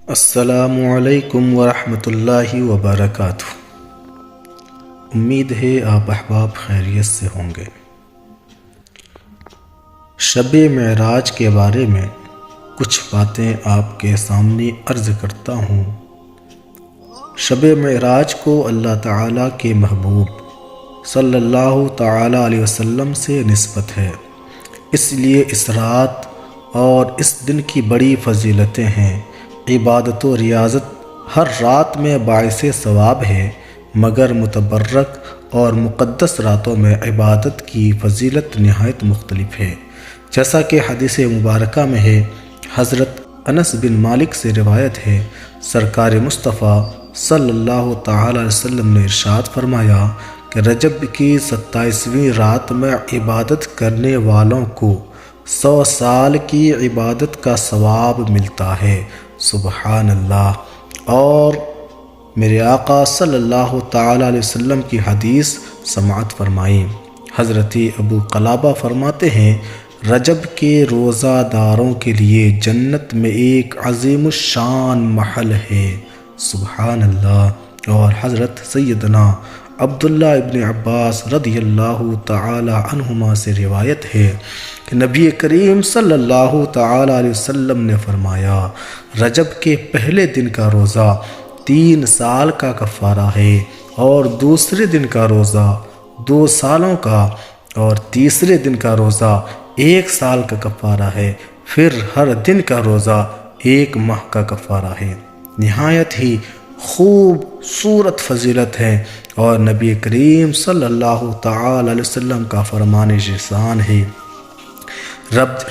السلام علیکم ورحمۃ اللہ وبرکاتہ۔ امید ہے آپ احباب خیریت سے ہوں گے۔ شب معراج کے بارے میں کچھ باتیں آپ کے سامنے عرض کرتا ہوں۔ شب معراج کو اللہ تعالیٰ کے محبوب صلی اللہ تعالیٰ علیہ وسلم سے نسبت ہے، اس لیے اس رات اور اس دن کی بڑی فضیلتیں ہیں۔ عبادت و ریاضت ہر رات میں باعث ثواب ہے، مگر متبرک اور مقدس راتوں میں عبادت کی فضیلت نہایت مختلف ہے، جیسا کہ حدیث مبارکہ میں ہے۔ حضرت انس بن مالک سے روایت ہے، سرکار مصطفیٰ صلی اللہ تعالی علیہ وسلم نے ارشاد فرمایا کہ رجب کی 27ویں رات میں عبادت کرنے والوں کو 100 سال کی عبادت کا ثواب ملتا ہے۔ سبحان اللہ۔ اور میرے آقا صلی اللہ تعالی علیہ وسلم کی حدیث سماعت فرمائیں۔ حضرت ابو قلابہ فرماتے ہیں، رجب کے روزہ داروں کے لیے جنت میں ایک عظیم الشان محل ہے۔ سبحان اللہ۔ اور حضرت سیدنا عبداللہ ابن عباس رضی اللہ تعالی عنہما سے روایت ہے کہ نبی کریم صلی اللہ تعالی علیہ وسلم نے فرمایا، رجب کے پہلے دن کا روزہ 3 سال کا کفارہ ہے، اور دوسرے دن کا روزہ 2 سالوں کا، اور تیسرے دن کا روزہ 1 سال کا کفارہ ہے، پھر ہر دن کا روزہ 1 ماہ کا کفارہ ہے۔ نہایت ہی خوبصورت فضیلت ہے، اور نبی کریم صلی اللہ تعالی علیہ وسلم کا فرمان شان ہے،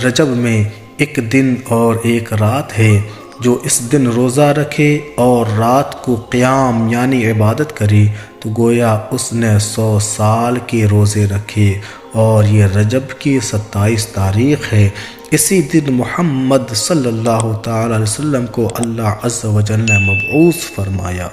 رجب میں 1 دن اور 1 رات ہے، جو اس دن روزہ رکھے اور رات کو قیام یعنی عبادت کرے تو گویا اس نے 100 سال کے روزے رکھے۔ اور یہ رجب کی 27 تاریخ ہے۔ اسی دن محمد صلی اللہ تعالی علیہ وسلم کو اللہ عز و جل نے مبعوث فرمایا۔